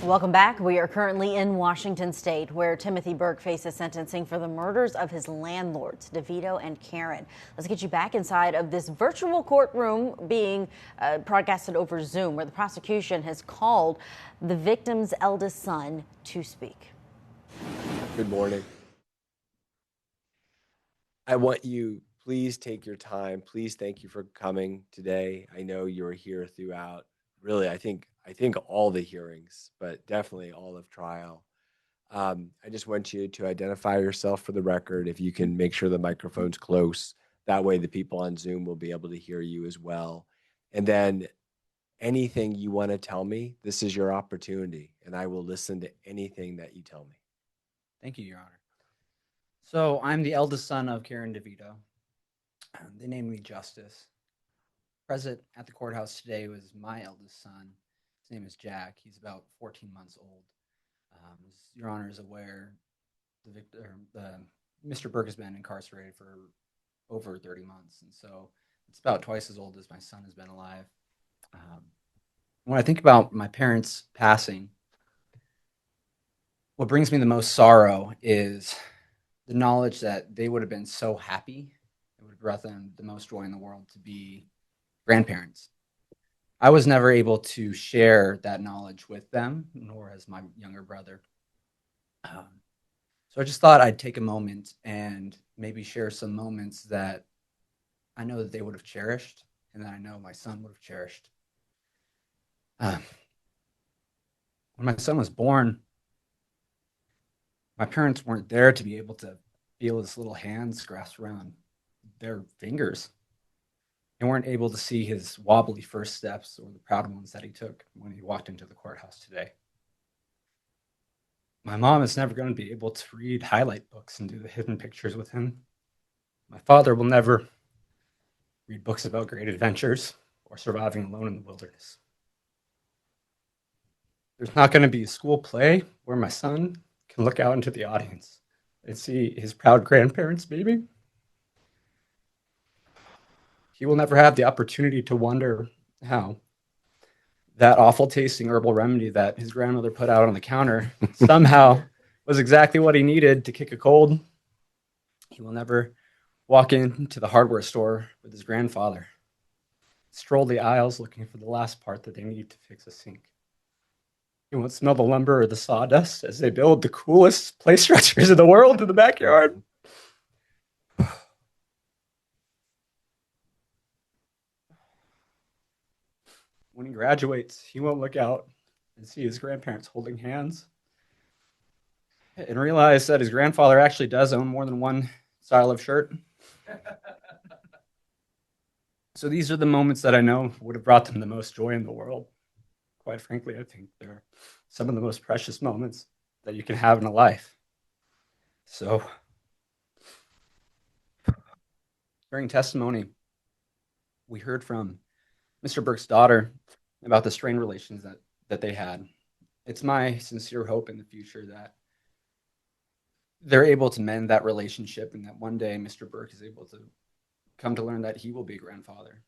Welcome back. We are currently in Washington State, where Timothy Burke faces sentencing for the murders of his landlords, DeVito and Karen. Let's get you back inside of this virtual courtroom being broadcasted over Zoom, where the prosecution has called the victim's eldest son to speak. Good morning. I want you, please take your time. Please, thank you for coming today. I know you were here throughout, really, I think all the hearings, but definitely all of trial. I just want you to identify yourself for the record. If you can make sure the microphone's close, that way the people on Zoom will be able to hear you as well. And then anything you want to tell me, this is your opportunity, and I will listen to anything that you tell me. Thank you, Your Honor. So I'm the eldest son of Karen DeVito. They named me Justice. Present at the courthouse today was my eldest son. His name is Jack. He's about 14 months old. As Your Honor is aware, Mr. Burke has been incarcerated for over 30 months, and so it's about twice as old as my son has been alive. When I think about my parents passing, what brings me the most sorrow is the knowledge that they would have been so happy. It would have brought them the most joy in the world to be grandparents. I was never able to share that knowledge with them, nor has my younger brother. So I just thought I'd take a moment and maybe share some moments that I know that they would have cherished and that I know my son would have cherished. When my son was born, my parents weren't there to be able to feel his little hands grasp around their fingers. They weren't able to see his wobbly first steps or the proud ones that he took when he walked into the courthouse today. My mom is never going to be able to read highlight books and do the hidden pictures with him. My father will never read books about great adventures or surviving alone in the wilderness. There's not going to be a school play where my son can look out into the audience and see his proud grandparents, maybe. He will never have the opportunity to wonder how that awful tasting herbal remedy that his grandmother put out on the counter somehow was exactly what he needed to kick a cold. He will never walk into the hardware store with his grandfather, stroll the aisles looking for the last part that they need to fix a sink. He won't smell the lumber or the sawdust as they build the coolest play structures in the world in the backyard. When he graduates, he won't look out and see his grandparents holding hands and realize that his grandfather actually does own more than one style of shirt. So these are the moments that I know would have brought them the most joy in the world. Quite frankly, I think they're some of the most precious moments that you can have in a life. So during testimony, we heard from Mr. Burke's daughter about the strained relations that they had. It's my sincere hope in the future that they're able to mend that relationship and that one day Mr. Burke is able to come to learn that he will be a grandfather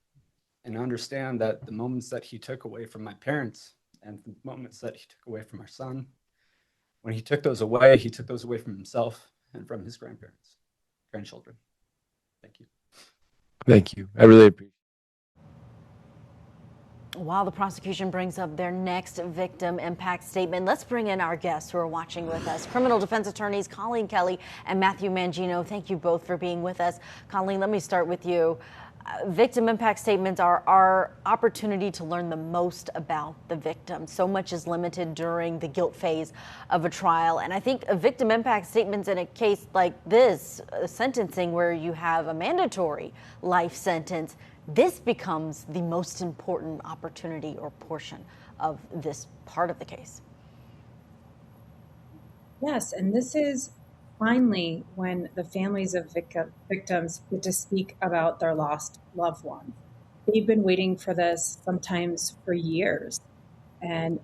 and understand that the moments that he took away from my parents and the moments that he took away from our son, when he took those away, he took those away from himself and from his grandchildren. Thank you. Thank you. I really appreciate it. While the prosecution brings up their next victim impact statement, let's bring in our guests who are watching with us. Criminal defense attorneys Colleen Kelley and Matthew Mangino, thank you both for being with us. Colleen, let me start with you. Victim impact statements are our opportunity to learn the most about the victim. So much is limited during the guilt phase of a trial. And I think a victim impact statements in a case like this, sentencing where you have a mandatory life sentence, this becomes the most important opportunity or portion of this part of the case. Yes, and this is finally when the families of victims get to speak about their lost loved ones. They've been waiting for this sometimes for years, and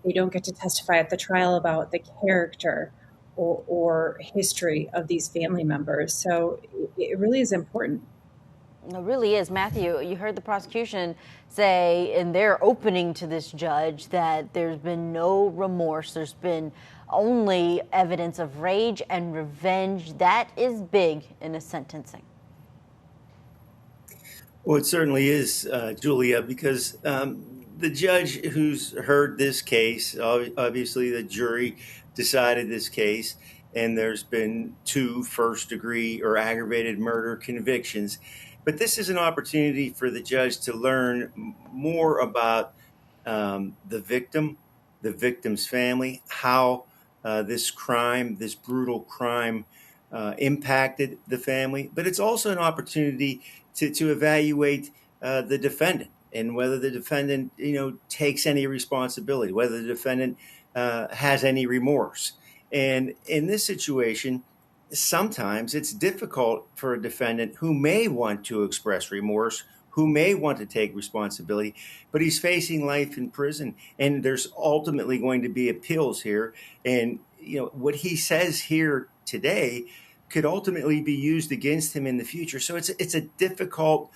they don't get to testify at the trial about the character or history of these family members. So it really is important. It really is. Matthew, you heard the prosecution say in their opening to this judge that there's been no remorse. There's been only evidence of rage and revenge. That is big in a sentencing. Well, it certainly is, Julia, because the judge who's heard this case, obviously the jury decided this case, and there's been 2 first-degree or aggravated murder convictions. But this is an opportunity for the judge to learn more about the victim's family, how this crime, this brutal crime, impacted the family. But it's also an opportunity to evaluate the defendant and whether the defendant, takes any responsibility, whether the defendant has any remorse. And in this situation, sometimes it's difficult for a defendant who may want to express remorse, who may want to take responsibility, but he's facing life in prison, and there's ultimately going to be appeals here. And what he says here today could ultimately be used against him in the future. So it's a difficult,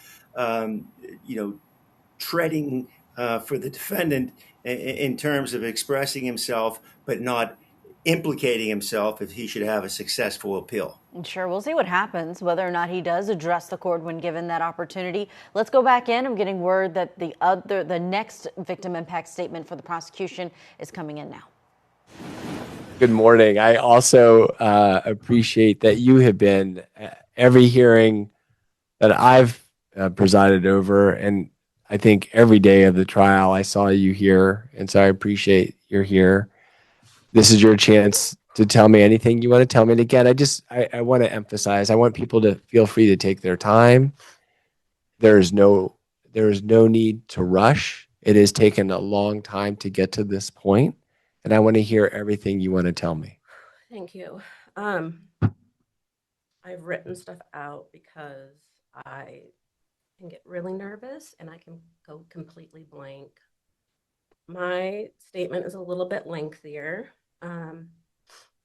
treading for the defendant in terms of expressing himself, but not implicating himself if he should have a successful appeal. Sure, we'll see what happens, whether or not he does address the court when given that opportunity. Let's go back in. I'm getting word that the next victim impact statement for the prosecution is coming in now. Good morning. I also appreciate that you have been at every hearing that I've presided over, and I think every day of the trial I saw you here, and so I appreciate you're here. This is your chance to tell me anything you want to tell me. And again, I want to emphasize, I want people to feel free to take their time. There is no need to rush. It has taken a long time to get to this point, and I want to hear everything you want to tell me. Thank you. I've written stuff out because I can get really nervous and I can go completely blank. My statement is a little bit lengthier.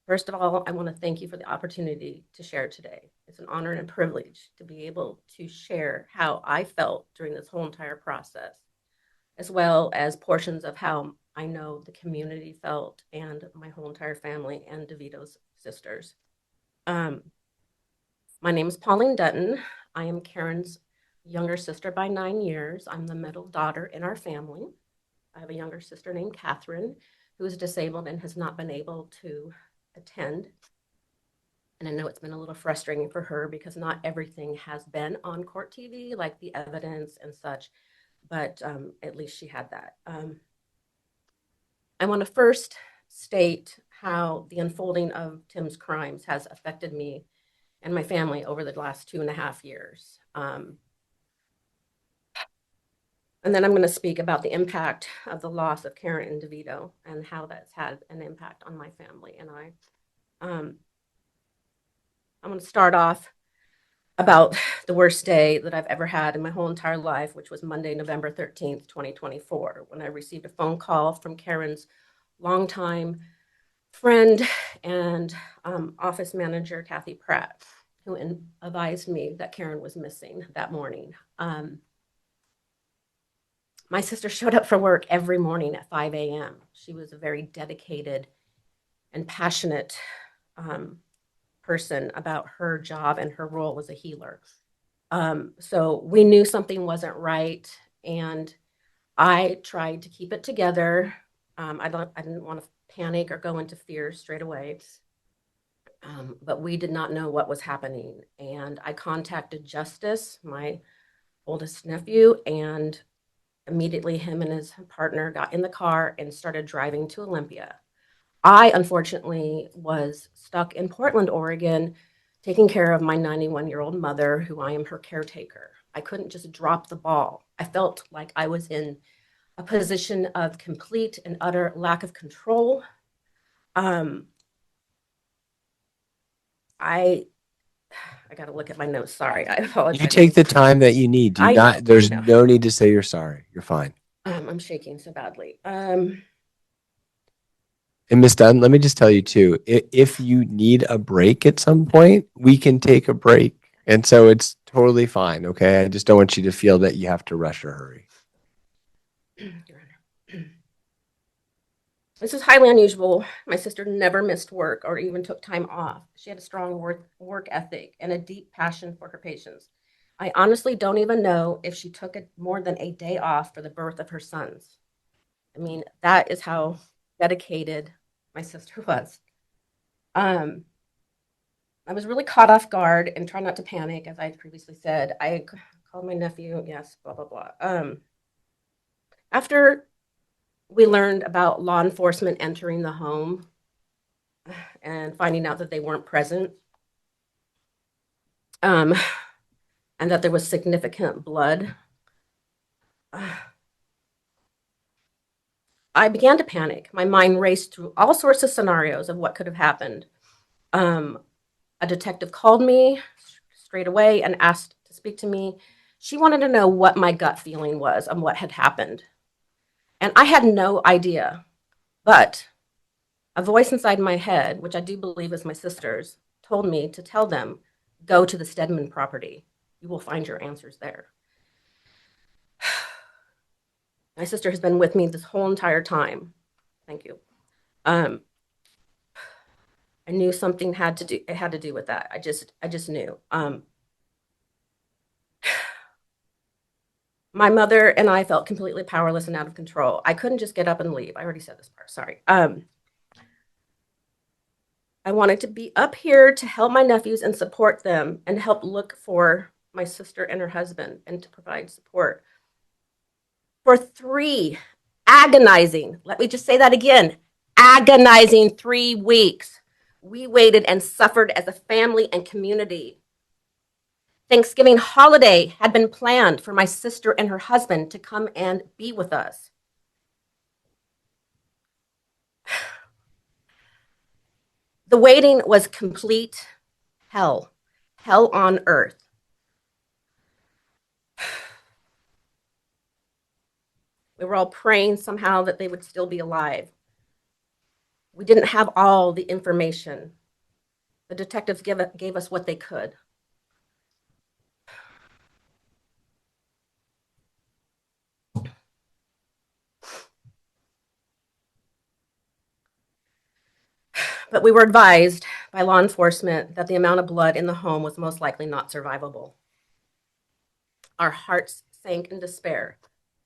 First of all, I want to thank you for the opportunity to share today. It's an honor and a privilege to be able to share how I felt during this whole entire process, as well as portions of how I know the community felt and my whole entire family and DeVito's sisters. My name is Pauline Dutton. I am Karen's younger sister by 9 years. I'm the middle daughter in our family. I have a younger sister named Catherine, who is disabled and has not been able to attend. And I know it's been a little frustrating for her because not everything has been on court TV, like the evidence and such, but at least she had that. I want to first state how the unfolding of Tim's crimes has affected me and my family over the last 2.5 years. And then I'm going to speak about the impact of the loss of Karen and DeVito and how that's had an impact on my family and I. I'm going to start off about the worst day that I've ever had in my whole entire life, which was Monday, November 13th, 2024, when I received a phone call from Karen's longtime friend and office manager, Kathy Pratt, who advised me that Karen was missing that morning. My sister showed up for work every morning at 5 a.m. She was a very dedicated and passionate person about her job and her role as a healer. So we knew something wasn't right, and I tried to keep it together. I didn't want to panic or go into fear straight away, but we did not know what was happening. And I contacted Justice, my oldest nephew, and immediately him and his partner got in the car and started driving to Olympia. I, unfortunately, was stuck in Portland, Oregon, taking care of my 91-year-old mother, who I am her caretaker. I couldn't just drop the ball. I felt like I was in a position of complete and utter lack of control. I got to look at my notes. Sorry, I apologize. You take the time that you need. There's no need to say you're sorry. You're fine. I'm shaking so badly. And Ms. Dunn, let me just tell you too, if you need a break at some point, we can take a break. And so it's totally fine, okay? I just don't want you to feel that you have to rush or hurry. Your Honor. This is highly unusual. My sister never missed work or even took time off. She had a strong work ethic and a deep passion for her patients. I honestly don't even know if she took more than a day off for the birth of her sons. I mean, that is how dedicated my sister was. I was really caught off guard and try not to panic, as I previously said. I called my nephew, yes, blah, blah, blah. After we learned about law enforcement entering the home and finding out that they weren't present, and that there was significant blood, I began to panic. My mind raced through all sorts of scenarios of what could have happened. A detective called me straight away and asked to speak to me. She wanted to know what my gut feeling was on what had happened. And I had no idea. But a voice inside my head, which I do believe is my sister's, told me to tell them, go to the Stedman property. You will find your answers there. My sister has been with me this whole entire time. Thank you. I knew something had to do with that. I just knew. My mother and I felt completely powerless and out of control. I couldn't just get up and leave. I already said this part, sorry. I wanted to be up here to help my nephews and support them and help look for my sister and her husband and to provide support. For 3 agonizing, let me just say that again, agonizing 3 weeks, we waited and suffered as a family and community. Thanksgiving holiday had been planned for my sister and her husband to come and be with us. The waiting was complete hell on earth. We were all praying somehow that they would still be alive. We didn't have all the information. The detectives gave us what they could. But we were advised by law enforcement that the amount of blood in the home was most likely not survivable. Our hearts sank in despair,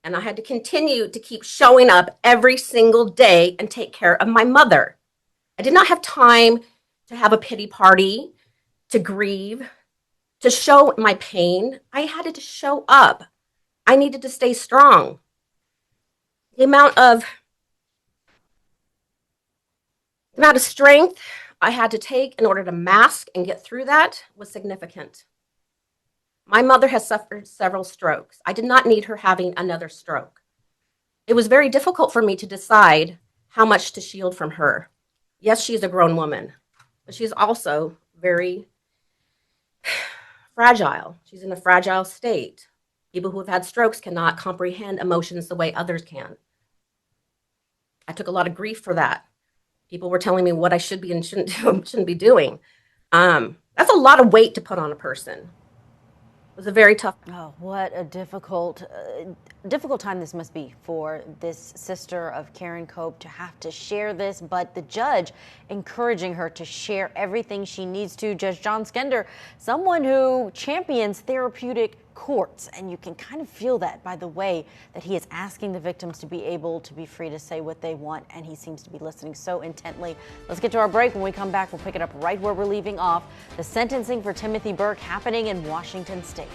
and I had to continue to keep showing up every single day and take care of my mother. I did not have time to have a pity party, to grieve, to show my pain. I had to show up. I needed to stay strong. The amount of strength I had to take in order to mask and get through that was significant. My mother has suffered several strokes. I did not need her having another stroke. It was very difficult for me to decide how much to shield from her. Yes, she's a grown woman, but she's also very fragile. She's in a fragile state. People who have had strokes cannot comprehend emotions the way others can. I took a lot of grief for that. People were telling me what I should be and shouldn't be doing. That's a lot of weight to put on a person. It was a very tough. Oh, what a difficult time this must be for this sister of Karen Cope to have to share this, but the judge encouraging her to share everything she needs to. Judge John Skender, someone who champions therapeutic courts, and you can kind of feel that by the way that he is asking the victims to be able to be free to say what they want, and he seems to be listening so intently. Let's get to our break. When we come back, we'll pick it up right where we're leaving off. The sentencing for Timothy Burke happening in Washington State.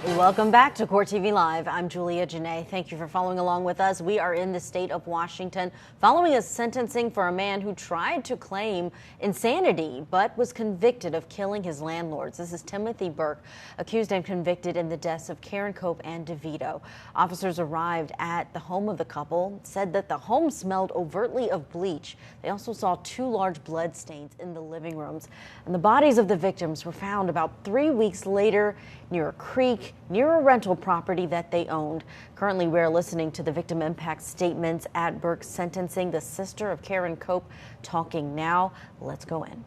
Welcome back to Court TV Live. I'm Julia Jenae. Thank you for following along with us. We are in the state of Washington following a sentencing for a man who tried to claim insanity but was convicted of killing his landlords. This is Timothy Burke, accused and convicted in the deaths of Karen Cope and DeVito. Officers arrived at the home of the couple, said that the home smelled overtly of bleach. They also saw 2 large blood stains in the living rooms. And the bodies of the victims were found about 3 weeks later near a creek near a rental property that they owned. Currently, we're listening to the victim impact statements at Burke's sentencing. The sister of Karen Cope talking now. Let's go in.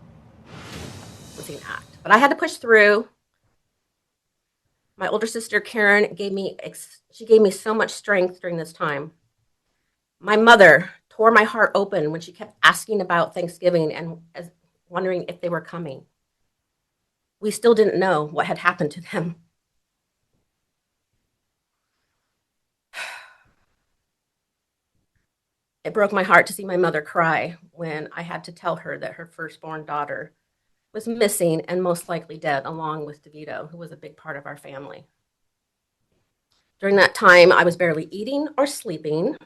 Was an act, but I had to push through. My older sister Karen gave me so much strength during this time. My mother tore my heart open when she kept asking about Thanksgiving and wondering if they were coming. We still didn't know what had happened to them. It broke my heart to see my mother cry when I had to tell her that her firstborn daughter was missing and most likely dead, along with DeVito, who was a big part of our family. During that time, I was barely eating or sleeping.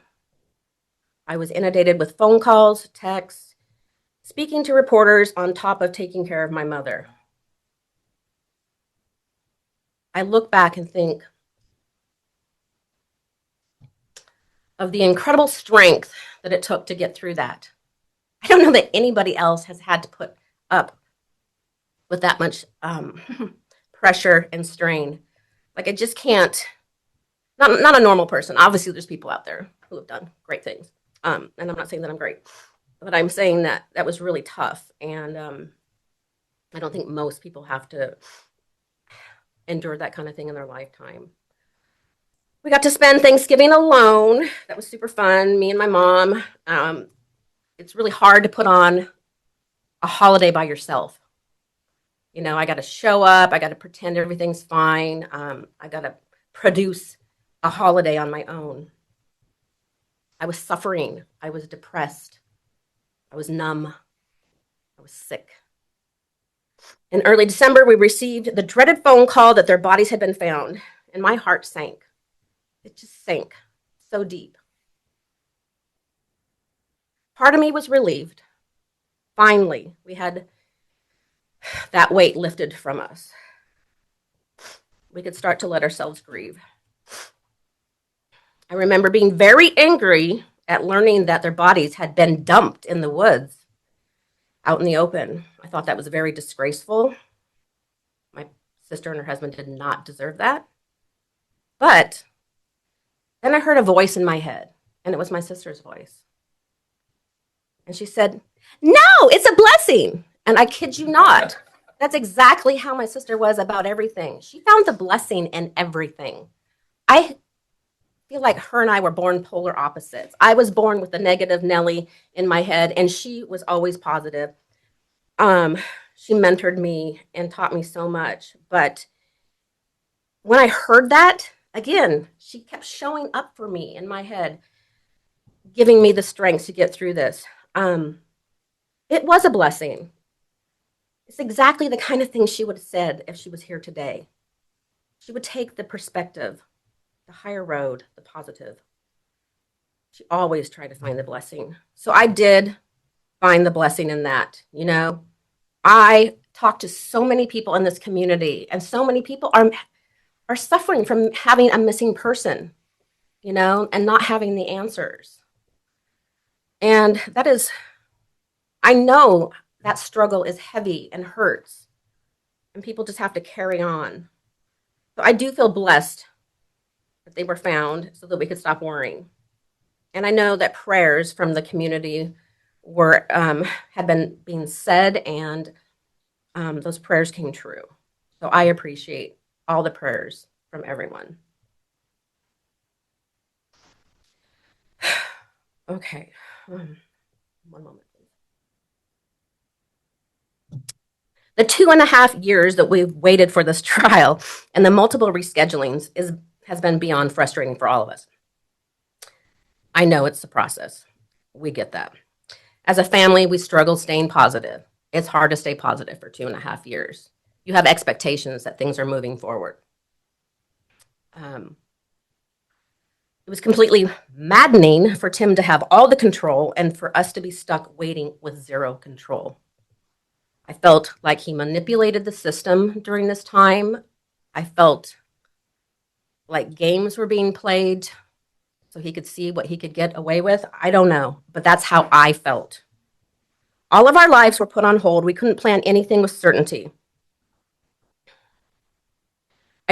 I was inundated with phone calls, texts, speaking to reporters on top of taking care of my mother. I look back and think of the incredible strength that it took to get through that. I don't know that anybody else has had to put up with that much pressure and strain. Like, I just can't, not a normal person. Obviously, there's people out there who have done great things. And I'm not saying that I'm great, but I'm saying that that was really tough. And I don't think most people have to endure that kind of thing in their lifetime. We got to spend Thanksgiving alone. That was super fun, me and my mom. It's really hard to put on a holiday by yourself. You know, I got to show up. I got to pretend everything's fine. I got to produce a holiday on my own. I was suffering. I was depressed. I was numb. I was sick. In early December, we received the dreaded phone call that their bodies had been found, and my heart sank. It just sank so deep. Part of me was relieved. Finally, we had that weight lifted from us. We could start to let ourselves grieve. I remember being very angry at learning that their bodies had been dumped in the woods out in the open. I thought that was very disgraceful. My sister and her husband did not deserve that. But then I heard a voice in my head, and it was my sister's voice. And she said, "No, it's a blessing." And I kid you not, that's exactly how my sister was about everything. She found the blessing in everything. I feel like her and I were born polar opposites. I was born with the negative Nelly in my head, and she was always positive. She mentored me and taught me so much. But when I heard that, again, she kept showing up for me in my head, giving me the strength to get through this. It was a blessing. It's exactly the kind of thing she would have said if she was here today. She would take the perspective, the higher road, the positive. She always tried to find the blessing. So I did find the blessing in that. You know, I talked to so many people in this community, and so many people are suffering from having a missing person, you know, and not having the answers. And that is, I know that struggle is heavy and hurts, and people just have to carry on. So I do feel blessed that they were found so that we could stop worrying. And I know that prayers from the community were had been being said, and those prayers came true. So I appreciate all the prayers from everyone. Okay, one moment, please. The 2.5 years that we've waited for this trial and the multiple reschedulings has been beyond frustrating for all of us. I know it's the process. We get that. As a family, we struggle staying positive. It's hard to stay positive for 2.5 years. You have expectations that things are moving forward. It was completely maddening for Tim to have all the control and for us to be stuck waiting with zero control. I felt like he manipulated the system during this time. I felt like games were being played so he could see what he could get away with. I don't know, but that's how I felt. All of our lives were put on hold. We couldn't plan anything with certainty.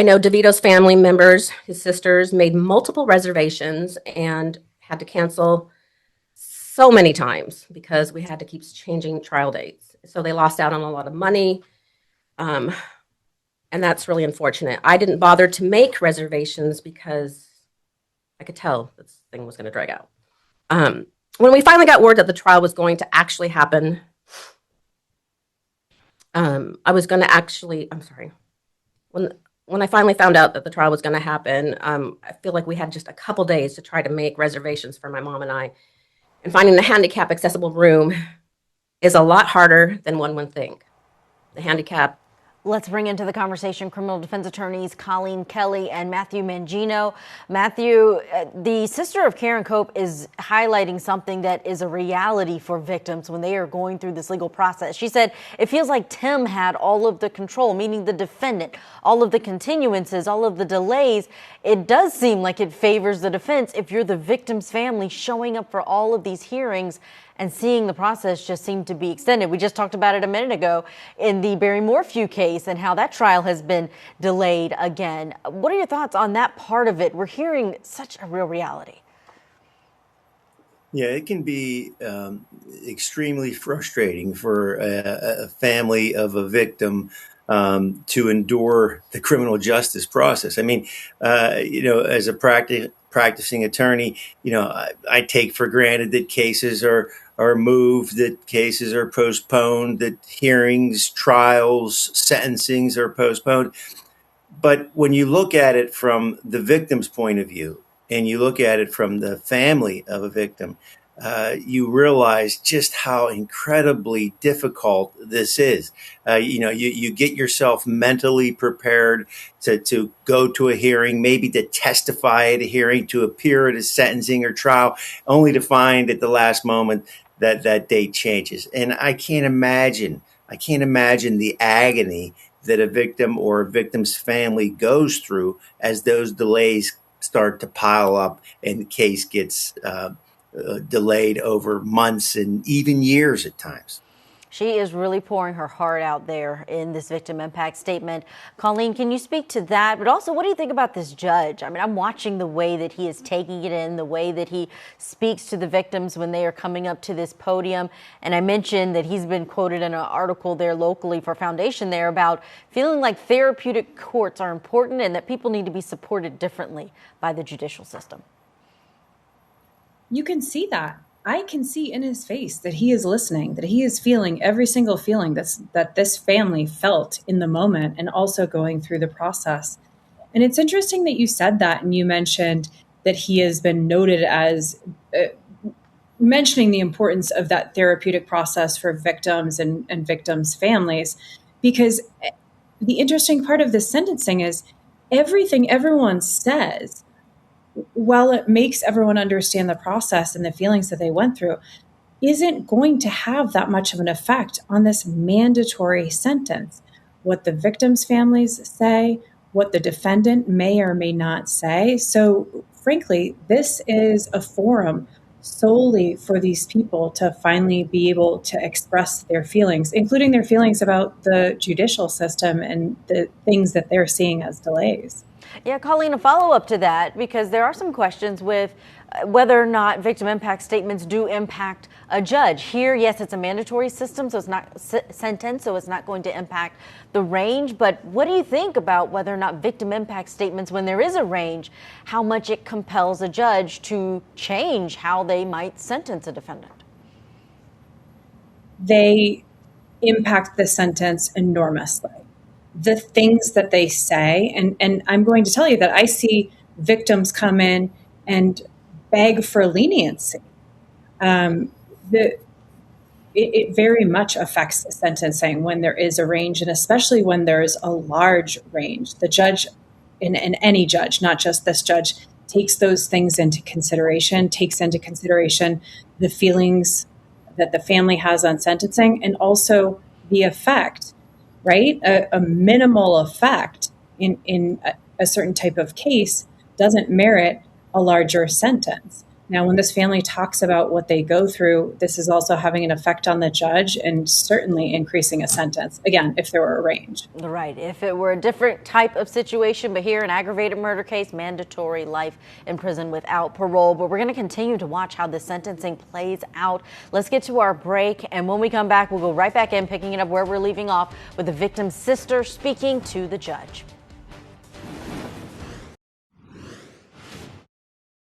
I know DeVito's family members, his sisters, made multiple reservations and had to cancel so many times because we had to keep changing trial dates. So they lost out on a lot of money. Um, and that's really unfortunate. I didn't bother to make reservations because I could tell this thing was going to drag out. When we finally got word that the trial was going to actually happen, I was going to actually, I'm sorry, when I finally found out that the trial was going to happen, I feel like we had just a couple days to try to make reservations for my mom and I. And finding a handicap accessible room is a lot harder than one would think. The handicap. Let's bring into the conversation criminal defense attorneys Colleen Kelley and Matthew Mangino. Matthew, the sister of Karen Cope is highlighting something that is a reality for victims when they are going through this legal process. She said it feels like Tim had all of the control, meaning the defendant, all of the continuances, all of the delays. It does seem like it favors the defense if you're the victim's family showing up for all of these hearings and seeing the process just seem to be extended. We just talked about it a minute ago in the Barry Morphew case and how that trial has been delayed again. What are your thoughts on that part of it? We're hearing such a real reality. Yeah, it can be extremely frustrating for a family of a victim to endure the criminal justice process. I mean, as a practicing attorney, I take for granted that cases are moved, that cases are postponed, that hearings, trials, sentencings are postponed. But when you look at it from the victim's point of view, and you look at it from the family of a victim, you realize just how incredibly difficult this is. You get yourself mentally prepared to go to a hearing, maybe to testify at a hearing, to appear at a sentencing or trial, only to find at the last moment that date changes. And I can't imagine the agony that a victim or a victim's family goes through as those delays start to pile up and the case gets delayed over months and even years at times. She is really pouring her heart out there in this victim impact statement. Colleen, can you speak to that? But also, what do you think about this judge? I mean, I'm watching the way that he is taking it in, the way that he speaks to the victims when they are coming up to this podium. And I mentioned that he's been quoted in an article there locally for Foundation there about feeling like therapeutic courts are important and that people need to be supported differently by the judicial system. You can see that. I can see in his face that he is listening, that he is feeling every single feeling that this family felt in the moment and also going through the process. And it's interesting that you said that, and you mentioned that he has been noted as mentioning the importance of that therapeutic process for victims and victims' families, because the interesting part of this sentencing is everything everyone says, while it makes everyone understand the process and the feelings that they went through, isn't going to have that much of an effect on this mandatory sentence. What the victims' families say, what the defendant may or may not say. So, frankly, this is a forum solely for these people to finally be able to express their feelings, including their feelings about the judicial system and the things that they're seeing as delays. Yeah, Colleen, a follow-up to that, because there are some questions with whether or not victim impact statements do impact a judge. Here, yes, it's a mandatory system, so it's not sentence, so it's not going to impact the range. But what do you think about whether or not victim impact statements, when there is a range, how much it compels a judge to change how they might sentence a defendant? They impact the sentence enormously. The things that they say, and I'm going to tell you that I see victims come in and beg for leniency. It very much affects the sentencing when there is a range, and especially when there's a large range. The judge, and any judge, not just this judge, takes those things into consideration, takes into consideration the feelings that the family has on sentencing, and also the effect, right? A minimal effect in a certain type of case doesn't merit a larger sentence. Now, when this family talks about what they go through, this is also having an effect on the judge and certainly increasing a sentence, again, if there were a range. Right. If it were a different type of situation, but here, an aggravated murder case, mandatory life in prison without parole. But we're going to continue to watch how the sentencing plays out. Let's get to our break. And when we come back, we'll go right back in, picking it up where we're leaving off with the victim's sister speaking to the judge.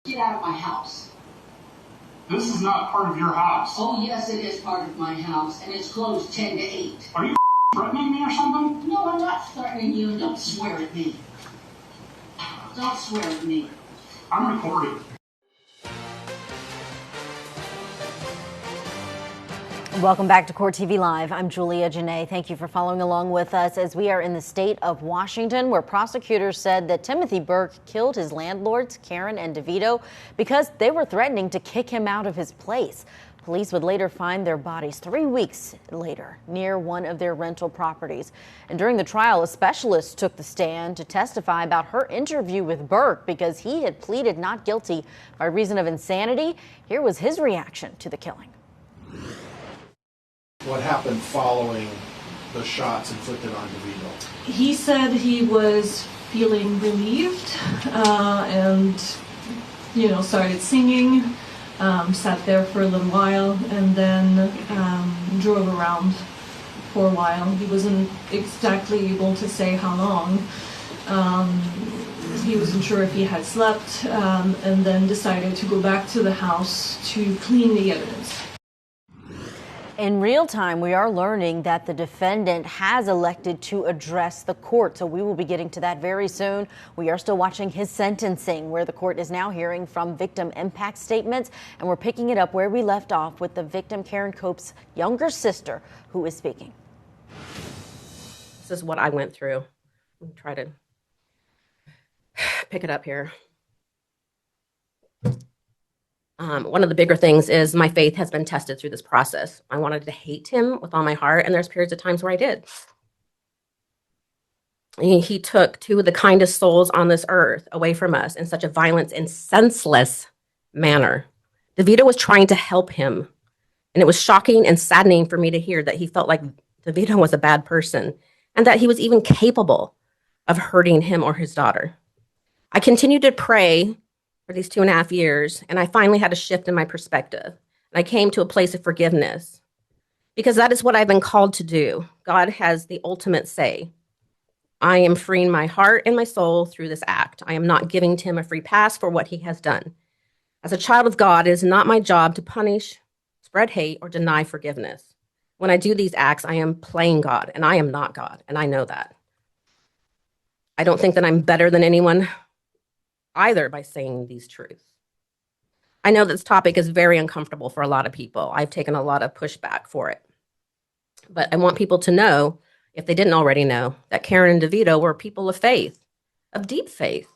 Get out of my house. This is not part of your house. Oh, yes, it is part of my house, and it's closed 10 to 8. Are you threatening me or something? No, I'm not threatening you. Don't swear at me. Don't swear at me. I'm recording. Welcome back to Court TV Live. I'm Julia Jenae. Thank you for following along with us as we are in the state of Washington, where prosecutors said that Timothy Burke killed his landlords, Karen and DeVito, because they were threatening to kick him out of his place. Police would later find their bodies 3 weeks later near one of their rental properties. And during the trial, a specialist took the stand to testify about her interview with Burke because he had pleaded not guilty by reason of insanity. Here was his reaction to the killing. What happened following the shots inflicted on DeVito? He said he was feeling relieved and, started singing, sat there for a little while, and then drove around for a while. He wasn't exactly able to say how long. He wasn't sure if he had slept, and then decided to go back to the house to clean the evidence. In real time, we are learning that the defendant has elected to address the court, so we will be getting to that very soon. We are still watching his sentencing, where the court is now hearing from victim impact statements, and we're picking it up where we left off with the victim, Karen Cope's younger sister, who is speaking. This is what I went through. I'll try to pick it up here. One of the bigger things is my faith has been tested through this process. I wanted to hate him with all my heart, and there's periods of times where I did. He took two of the kindest souls on this earth away from us in such a violent and senseless manner. DeVito was trying to help him, and it was shocking and saddening for me to hear that he felt like DeVito was a bad person and that he was even capable of hurting him or his daughter. I continued to pray for these 2.5 years, and I finally had a shift in my perspective. And I came to a place of forgiveness because that is what I've been called to do. God has the ultimate say. I am freeing my heart and my soul through this act. I am not giving Tim a free pass for what he has done. As a child of God, it is not my job to punish, spread hate, or deny forgiveness. When I do these acts, I am playing God, and I am not God, and I know that. I don't think that I'm better than anyone either by saying these truths. I know this topic is very uncomfortable for a lot of people. I've taken a lot of pushback for it. But I want people to know, if they didn't already know, that Karen and DeVito were people of faith, of deep faith.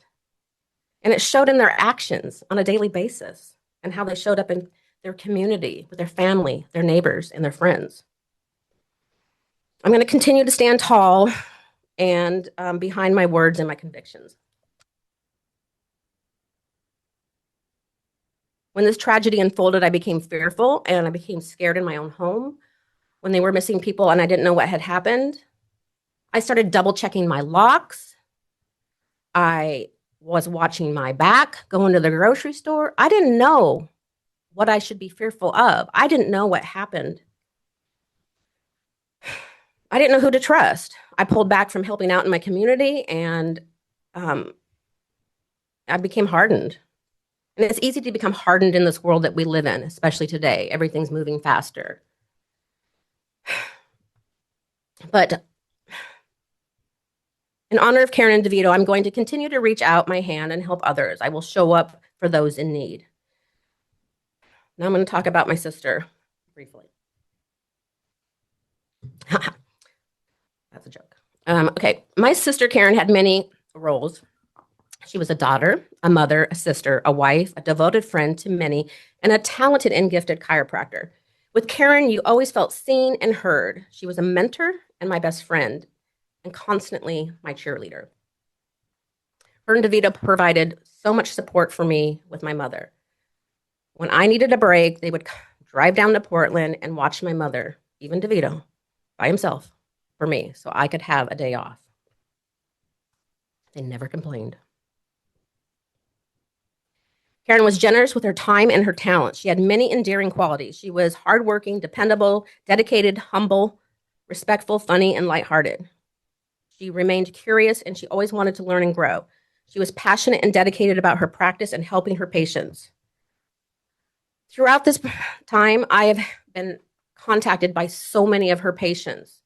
And it showed in their actions on a daily basis and how they showed up in their community, with their family, their neighbors, and their friends. I'm going to continue to stand tall and behind my words and my convictions. When this tragedy unfolded, I became fearful and I became scared in my own home. When they were missing people and I didn't know what had happened, I started double checking my locks. I was watching my back, going to the grocery store. I didn't know what I should be fearful of. I didn't know what happened. I didn't know who to trust. I pulled back from helping out in my community, and I became hardened. And it's easy to become hardened in this world that we live in, especially today. Everything's moving faster. But in honor of Karen and DeVito, I'm going to continue to reach out my hand and help others. I will show up for those in need. Now I'm going to talk about my sister briefly. That's a joke. Okay, my sister Karen had many roles. She was a daughter, a mother, a sister, a wife, a devoted friend to many, and a talented and gifted chiropractor. With Karen, you always felt seen and heard. She was a mentor and my best friend, and constantly my cheerleader. Her and DeVito provided so much support for me with my mother. When I needed a break, they would drive down to Portland and watch my mother, even DeVito, by himself for me so I could have a day off. They never complained. Karen was generous with her time and her talents. She had many endearing qualities. She was hardworking, dependable, dedicated, humble, respectful, funny, and lighthearted. She remained curious, and she always wanted to learn and grow. She was passionate and dedicated about her practice and helping her patients. Throughout this time, I have been contacted by so many of her patients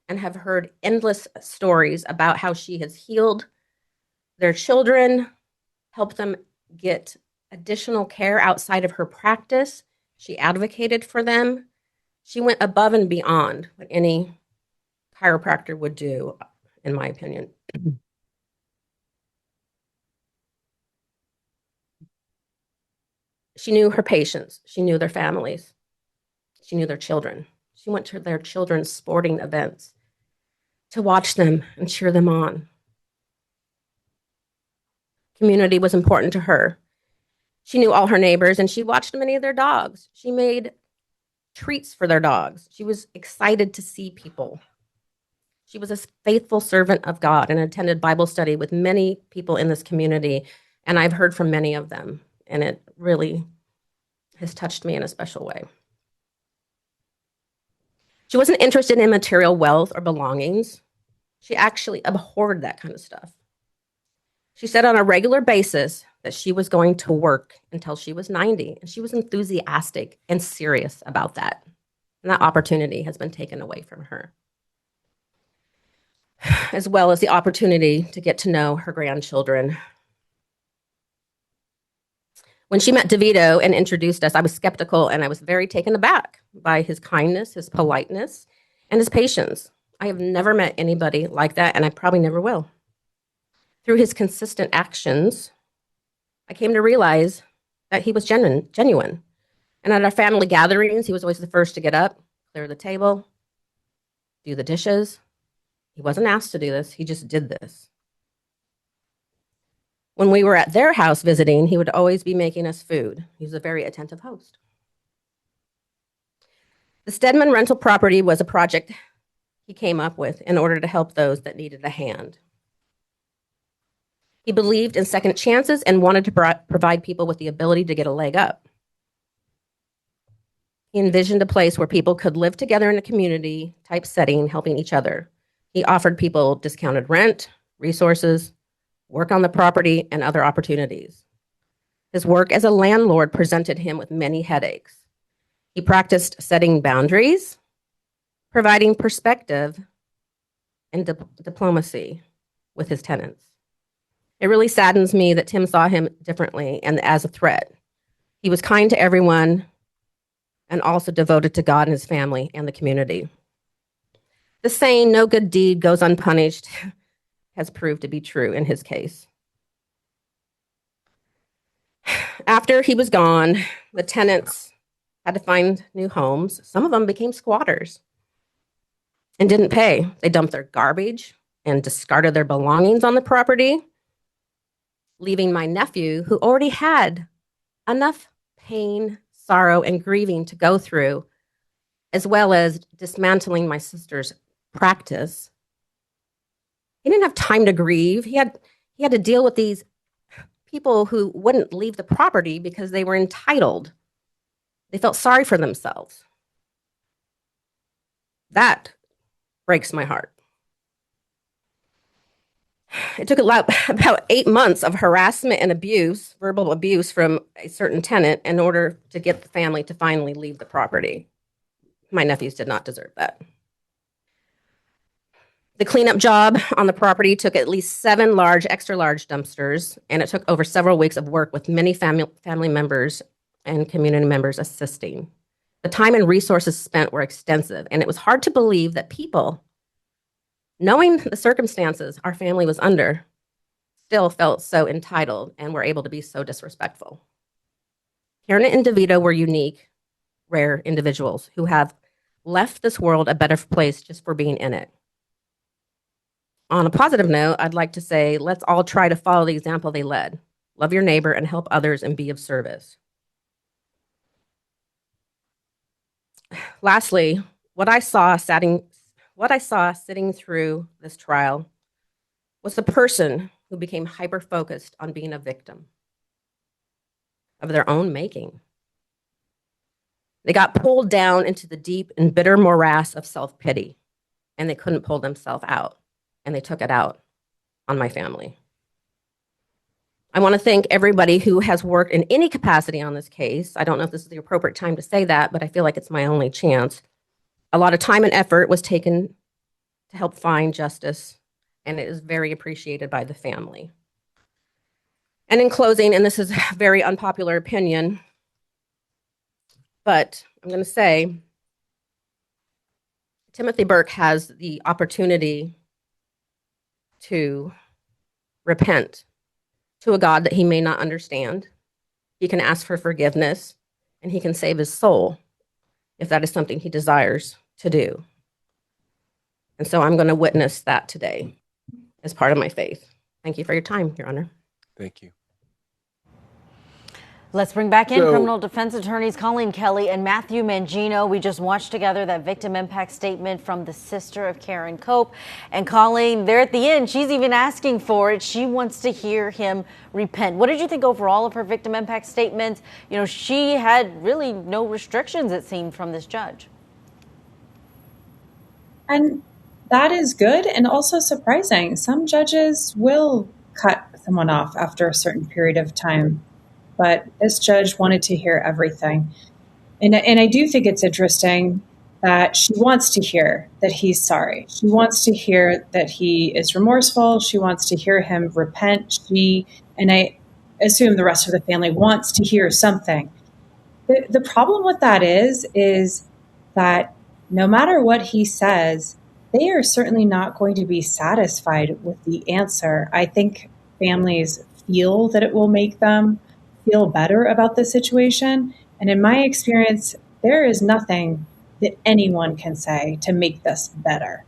and have heard endless stories about how she has healed their children, helped them get additional care outside of her practice. She advocated for them. She went above and beyond what any chiropractor would do, in my opinion. She knew her patients. She knew their families. She knew their children. She went to their children's sporting events to watch them and cheer them on. Community was important to her. She knew all her neighbors, and she watched many of their dogs. She made treats for their dogs. She was excited to see people. She was a faithful servant of God and attended Bible study with many people in this community, and I've heard from many of them, and it really has touched me in a special way. She wasn't interested in material wealth or belongings. She actually abhorred that kind of stuff. She said on a regular basis that she was going to work until she was 90, and she was enthusiastic and serious about that. And that opportunity has been taken away from her, as well as the opportunity to get to know her grandchildren. When she met DeVito and introduced us, I was skeptical, and I was very taken aback by his kindness, his politeness, and his patience. I have never met anybody like that, and I probably never will. Through his consistent actions, I came to realize that he was genuine. And at our family gatherings, he was always the first to get up, clear the table, do the dishes. He wasn't asked to do this, he just did this. When we were at their house visiting, he would always be making us food. He was a very attentive host. The Stedman rental property was a project he came up with in order to help those that needed a hand. He believed in second chances and wanted to provide people with the ability to get a leg up. He envisioned a place where people could live together in a community type setting, helping each other. He offered people discounted rent, resources, work on the property, and other opportunities. His work as a landlord presented him with many headaches. He practiced setting boundaries, providing perspective, and diplomacy with his tenants. It really saddens me that Tim saw him differently and as a threat. He was kind to everyone and also devoted to God and his family and the community. The saying, no good deed goes unpunished, has proved to be true in his case. After he was gone, the tenants had to find new homes. Some of them became squatters and didn't pay. They dumped their garbage and discarded their belongings on the property, leaving my nephew, who already had enough pain, sorrow, and grieving to go through, as well as dismantling my sister's practice. He didn't have time to grieve. He had to deal with these people who wouldn't leave the property because they were entitled. They felt sorry for themselves. That breaks my heart. It took about 8 months of harassment and abuse, verbal abuse from a certain tenant in order to get the family to finally leave the property. My nephews did not deserve that. The cleanup job on the property took at least 7 large, extra large dumpsters, and it took over several weeks of work with many family members and community members assisting. The time and resources spent were extensive, and it was hard to believe that people, knowing the circumstances our family was under, still felt so entitled and were able to be so disrespectful. Karen and DeVito were unique, rare individuals who have left this world a better place just for being in it. On a positive note, I'd like to say, let's all try to follow the example they led. Love your neighbor and help others and be of service. Lastly, what I saw sitting through this trial was a person who became hyper-focused on being a victim of their own making. They got pulled down into the deep and bitter morass of self-pity, and they couldn't pull themselves out, and they took it out on my family. I want to thank everybody who has worked in any capacity on this case. I don't know if this is the appropriate time to say that, but I feel like it's my only chance. A lot of time and effort was taken to help find justice, and it is very appreciated by the family. And in closing, and this is a very unpopular opinion, but I'm going to say Timothy Burke has the opportunity to repent to a God that he may not understand. He can ask for forgiveness, and he can save his soul if that is something he desires to do. And so I'm going to witness that today as part of my faith. Thank you for your time, Your Honor. Thank you. Let's bring back in criminal defense attorneys Colleen Kelley and Matthew Mangino. We just watched together that victim impact statement from the sister of Karen Cope. And Colleen, there at the end, she's even asking for it. She wants to hear him repent. What did you think overall of her victim impact statement? You know, she had really no restrictions, it seemed, from this judge. And that is good and also surprising. Some judges will cut someone off after a certain period of time, but this judge wanted to hear everything. And I do think it's interesting that she wants to hear that he's sorry. She wants to hear that he is remorseful. She wants to hear him repent. And I assume the rest of the family wants to hear something. The problem with that is that no matter what he says, they are certainly not going to be satisfied with the answer. I think families feel that it will make them feel better about the situation. And in my experience, there is nothing that anyone can say to make this better.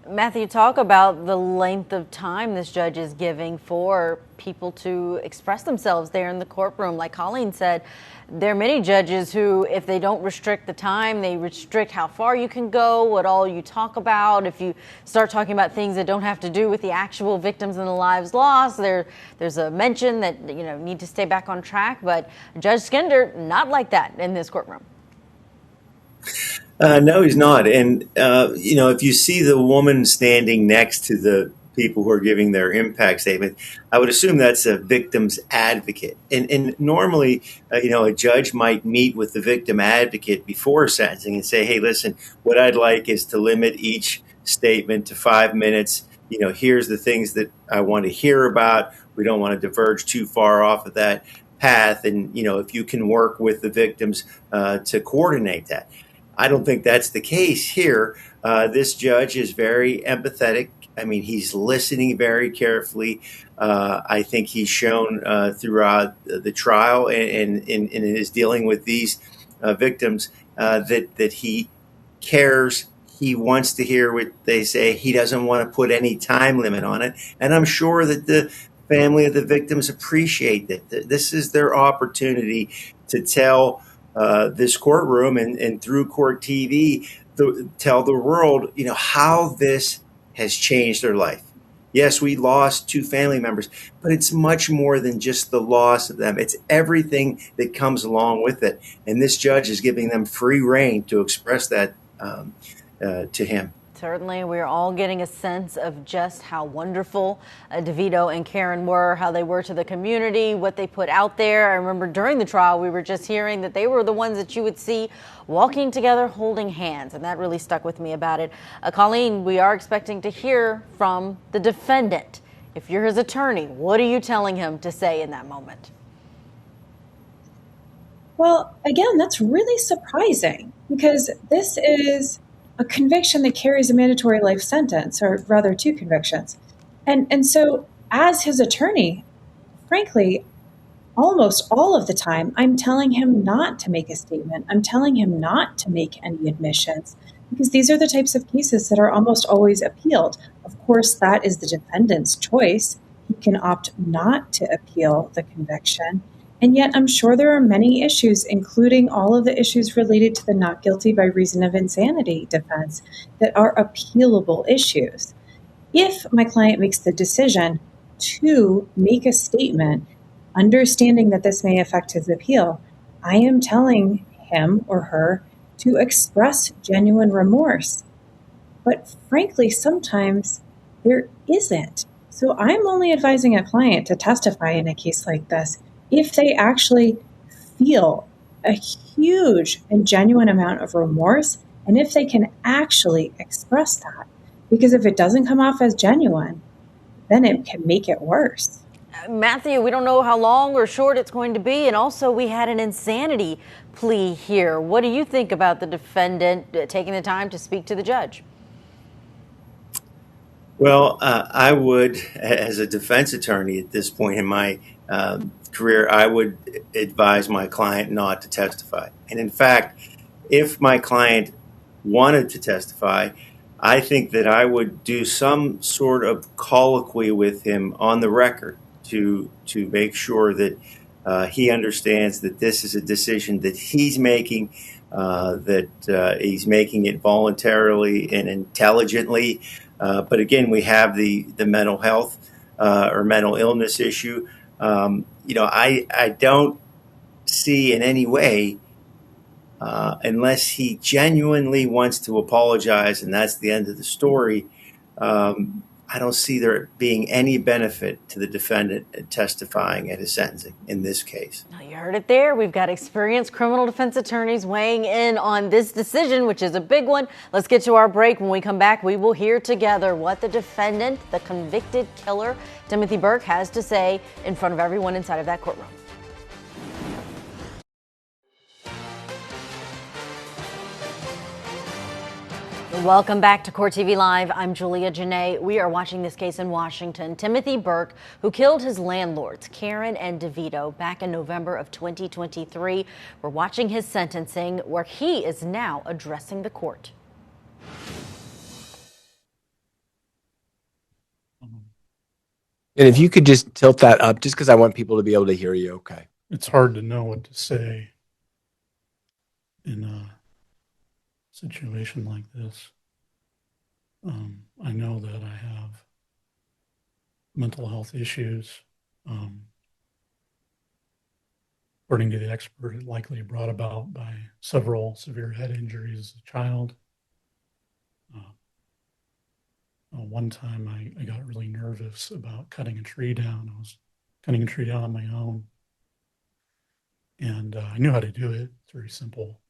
Matthew, talk about the length of time this judge is giving for people to express themselves there in the courtroom. Like Colleen said, there are many judges who, if they don't restrict the time, they restrict how far you can go, what all you talk about. If you start talking about things that don't have to do with the actual victims and the lives lost, there's a mention that, you know, need to stay back on track. But Judge Skinder, not like that in this courtroom. No, he's not. And, you know, if you see the woman standing next to the people who are giving their impact statement, I would assume that's a victim's advocate. And normally, you know, a judge might meet with the victim advocate before sentencing and say, hey, listen, what I'd like is to limit each statement to 5 minutes. You know, here's the things that I want to hear about. We don't want to diverge too far off of that path. And, you know, if you can work with the victims to coordinate that. I don't think that's the case here. This judge is very empathetic. I mean, he's listening very carefully. I think he's shown throughout the trial and in his dealing with these victims that he cares. He wants to hear what they say. He doesn't want to put any time limit on it. And I'm sure that the family of the victims appreciate that. This is their opportunity to tell this courtroom and through court TV, tell the world, you know, how this has changed their life. Yes, we lost 2 family members, but it's much more than just the loss of them. It's everything that comes along with it. And this judge is giving them free rein to express that to him. Certainly, we're all getting a sense of just how wonderful DeVito and Karen were, how they were to the community, what they put out there. I remember during the trial, we were just hearing that they were the ones that you would see walking together, holding hands, and that really stuck with me about it. Colleen, we are expecting to hear from the defendant. If you're his attorney, what are you telling him to say in that moment? Well, again, that's really surprising because this is a conviction that carries a mandatory life sentence, or rather 2 convictions. And so as his attorney, frankly, almost all of the time, I'm telling him not to make a statement. I'm telling him not to make any admissions because these are the types of cases that are almost always appealed. Of course, that is the defendant's choice. He can opt not to appeal the conviction. And yet, I'm sure there are many issues, including all of the issues related to the not guilty by reason of insanity defense, that are appealable issues. If my client makes the decision to make a statement, understanding that this may affect his appeal, I am telling him or her to express genuine remorse. But frankly, sometimes there isn't. So I'm only advising a client to testify in a case like this if they actually feel a huge and genuine amount of remorse, and if they can actually express that. Because if it doesn't come off as genuine, then it can make it worse. Matthew, we don't know how long or short it's going to be, and also we had an insanity plea here. What do you think about the defendant taking the time to speak to the judge? Well, I would, as a defense attorney at this point in my career, I would advise my client not to testify. And in fact, if my client wanted to testify, I think that I would do some sort of colloquy with him on the record to make sure that he understands that this is a decision that he's making, that he's making it voluntarily and intelligently. But again, we have the mental health or mental illness issue. I don't see in any way, unless he genuinely wants to apologize, and that's the end of the story, I don't see there being any benefit to the defendant testifying at his sentencing in this case. Now, you heard it there. We've got experienced criminal defense attorneys weighing in on this decision, which is a big one. Let's get to our break. When we come back, we will hear together what the defendant, the convicted killer, Timothy Burke, has to say in front of everyone inside of that courtroom. Welcome back to Court TV Live. I'm Julia Jenae. We are watching this case in Washington. Timothy Burke, who killed his landlords, Karen and DeVito, back in November of 2023. We're watching his sentencing, where he is now addressing the court. And if you could just tilt that up, just because I want people to be able to hear you, okay? It's hard to know what to say in a situation like this. I know that I have mental health issues. According to the expert, likely brought about by several severe head injuries as a child. One time I got really nervous about cutting a tree down. I was cutting a tree down on my own. And I knew how to do it. It's very simple.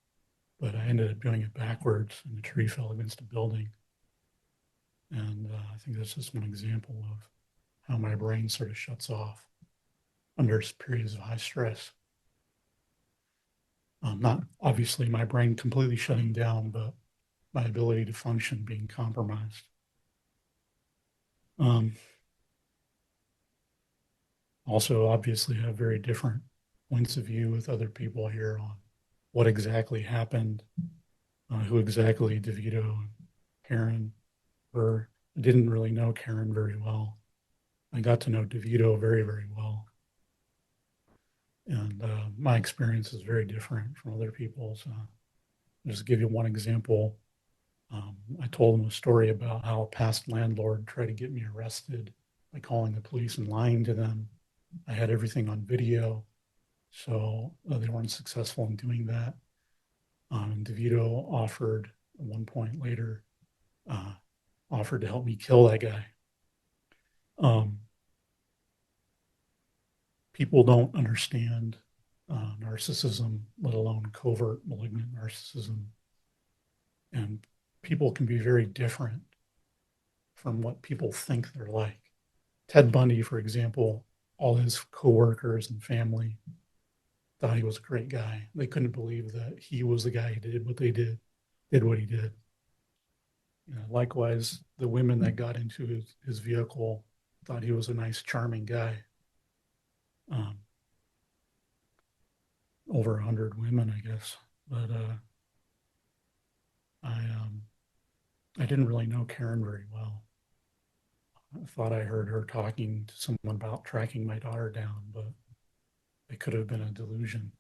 But I ended up doing it backwards, and the tree fell against a building. And I think that's just one example of how my brain sort of shuts off under periods of high stress. Not obviously my brain completely shutting down, but my ability to function being compromised. Also, obviously, have very different points of view with other people here on what exactly happened, who exactly DeVito and Karen were. I didn't really know Karen very well. I got to know DeVito very, very well. And my experience is very different from other people's. I'll just give you one example. I told him a story about how a past landlord tried to get me arrested by calling the police and lying to them. I had everything on video, so they weren't successful in doing that. DeVito offered, at one point later, offered to help me kill that guy. People don't understand narcissism, let alone covert malignant narcissism. And people can be very different from what people think they're like. Ted Bundy, for example, all his coworkers and family thought he was a great guy. They couldn't believe that he was the guy who did what he did. Likewise, the women that got into his vehicle thought he was a nice, charming guy. Over 100 women, I guess. But I didn't really know Karen very well. I thought I heard her talking to someone about tracking my daughter down, but it could have been a delusion.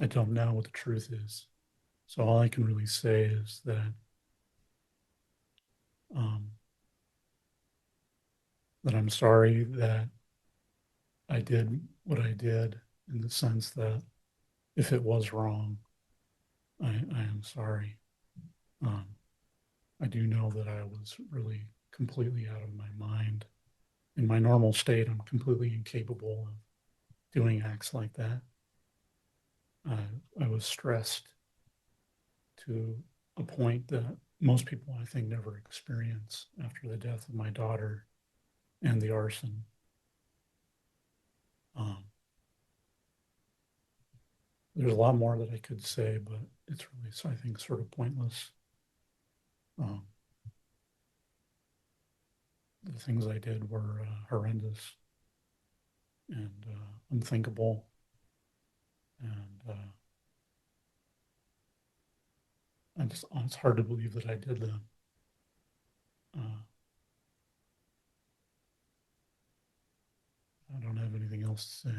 I don't know what the truth is. So all I can really say is that that I'm sorry that I did what I did, in the sense that if it was wrong, I am sorry. I do know that I was really completely out of my mind. In my normal state, I'm completely incapable of doing acts like that. I was stressed to a point that most people, I think, never experience after the death of my daughter and the arson. There's a lot more that I could say, but it's really, I think, sort of pointless. The things I did were horrendous and unthinkable, and it's hard to believe that I did them. I don't have anything else to say.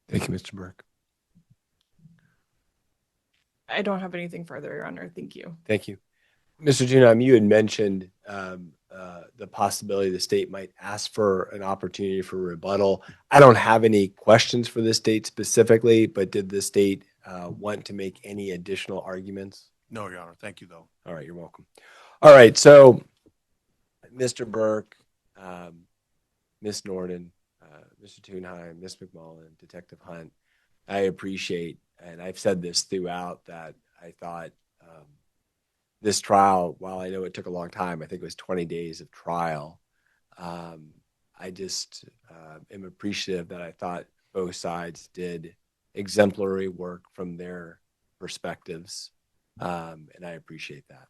Thank you, Mr. Burke. I don't have anything further, Your Honor. Thank you. Thank you. Mr. Jenae, you had mentioned the possibility the state might ask for an opportunity for rebuttal. I don't have any questions for the state specifically, but did the state want to make any additional arguments? No, Your Honor. Thank you, though. All right, you're welcome. All right, so Mr. Burke, Ms. Norden, Mr. Thunheim, Ms. McMullen, Detective Hunt, I appreciate, and I've said this throughout, that I thought this trial, while I know it took a long time, I think it was 20 days of trial, I just am appreciative that I thought both sides did exemplary work from their perspectives, and I appreciate that.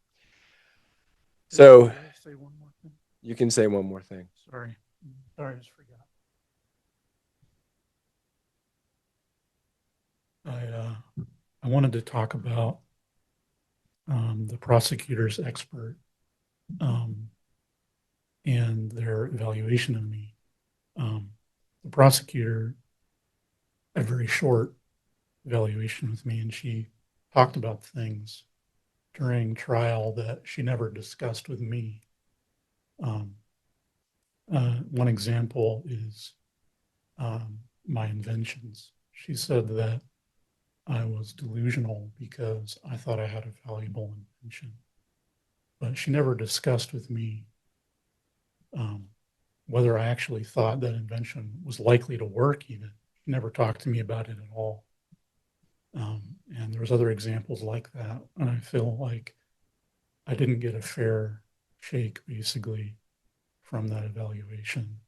So, Can I say one more thing? You can say one more thing. Sorry, I just forgot. I wanted to talk about the prosecutor's expert and their evaluation of me. The prosecutor had a very short evaluation with me, and she talked about things during trial that she never discussed with me. One example is my inventions. She said that I was delusional because I thought I had a valuable invention. But she never discussed with me whether I actually thought that invention was likely to work even. She never talked to me about it at all. And there's other examples like that. And I feel like I didn't get a fair shake, basically, from that evaluation.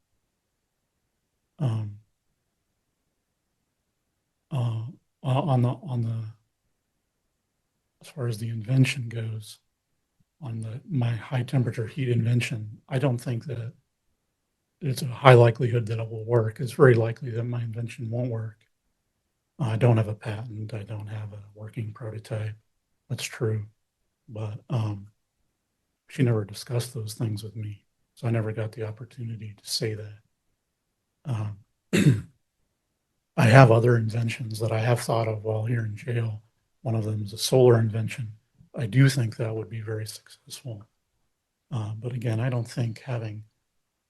As far as the invention goes, on my high temperature heat invention, I don't think that it's a high likelihood that it will work. It's very likely that my invention won't work. I don't have a patent. I don't have a working prototype. That's true. But she never discussed those things with me. So I never got the opportunity to say that. I have other inventions that I have thought of while here in jail. One of them is a solar invention. I do think that would be very successful. But again, I don't think having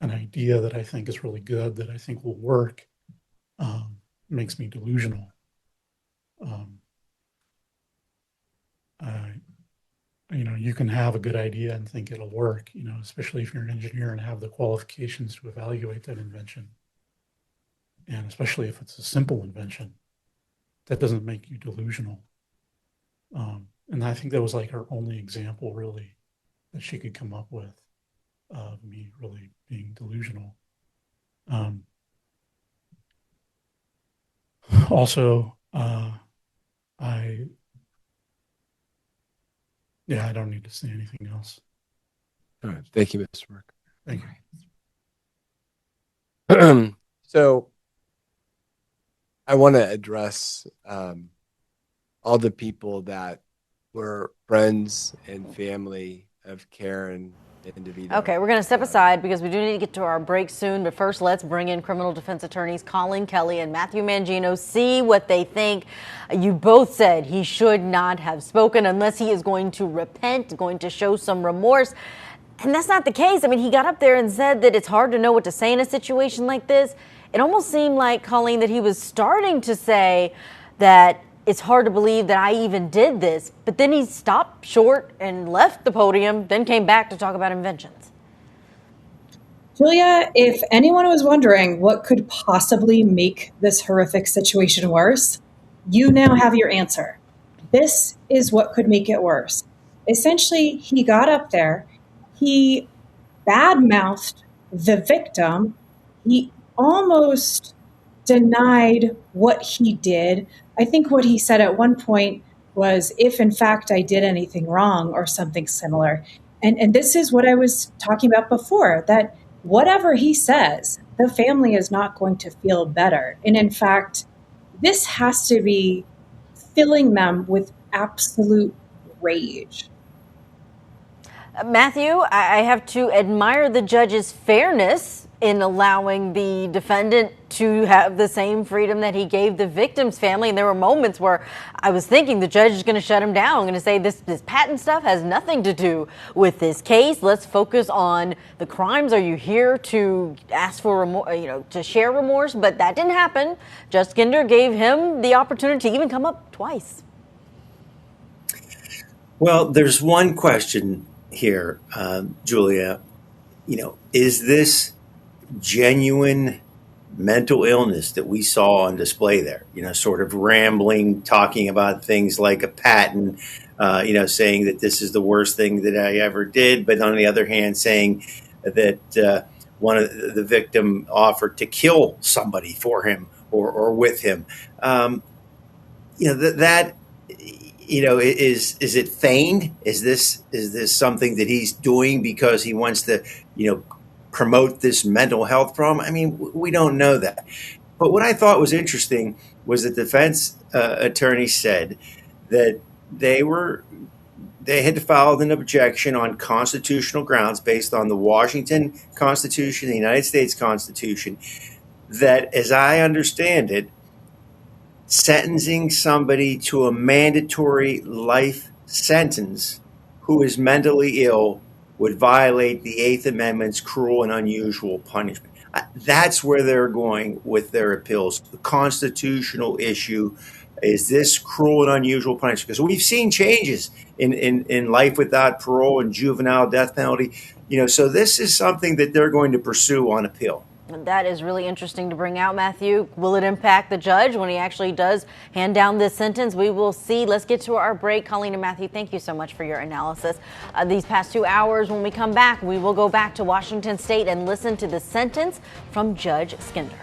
an idea that I think is really good, that I think will work, makes me delusional. You can have a good idea and think it'll work, especially if you're an engineer and have the qualifications to evaluate that invention. And especially if it's a simple invention, that doesn't make you delusional. And I think that was like her only example, really, that she could come up with of me really being delusional. Also, I don't need to say anything else. All right. Thank you, Mr. Burke. Thank you. So I want to address all the people that were friends and family of Karen DeVito. Okay, we're going to step aside because we do need to get to our break soon. But first, let's bring in criminal defense attorneys Colleen Kelley and Matthew Mangino, see what they think. You both said he should not have spoken unless he is going to repent, going to show some remorse. And that's not the case. I mean, he got up there and said that it's hard to know what to say in a situation like this. It almost seemed like, Colleen, that he was starting to say that it's hard to believe that I even did this. But then he stopped short and left the podium, then came back to talk about inventions. Julia, if anyone was wondering what could possibly make this horrific situation worse, you now have your answer. This is what could make it worse. Essentially, he got up there, he badmouthed the victim, he almost denied what he did. I think what he said at one point was, if in fact I did anything wrong or something similar. And this is what I was talking about before, that whatever he says, the family is not going to feel better. And in fact, this has to be filling them with absolute rage. Matthew, I have to admire the judge's fairness in allowing the defendant to have the same freedom that he gave the victim's family. And there were moments where I was thinking the judge is going to shut him down, going to say this patent stuff has nothing to do with this case. Let's focus on the crimes. Are you here to ask for remorse, to share remorse? But that didn't happen. Judge Skinder gave him the opportunity to even come up twice. Well, there's one question here, Julia. Is this genuine mental illness that we saw on display there? Sort of rambling, talking about things like a patent, saying that this is the worst thing that I ever did, but on the other hand, saying that one of the victim offered to kill somebody for him or with him. Is it feigned? Is this something that he's doing because he wants to, promote this mental health problem? I mean, we don't know that. But what I thought was interesting was that the defense attorney said that they had filed an objection on constitutional grounds based on the Washington Constitution, the United States Constitution, that, as I understand it, sentencing somebody to a mandatory life sentence who is mentally ill would violate the Eighth Amendment's cruel and unusual punishment. That's where they're going with their appeals. The constitutional issue is this cruel and unusual punishment, because we've seen changes in life without parole and juvenile death penalty. So this is something that they're going to pursue on appeal. That is really interesting to bring out, Matthew. Will it impact the judge when he actually does hand down this sentence? We will see. Let's get to our break. Colleen and Matthew, thank you so much for your analysis these past 2 hours. When we come back, we will go back to Washington State and listen to the sentence from Judge Skinder.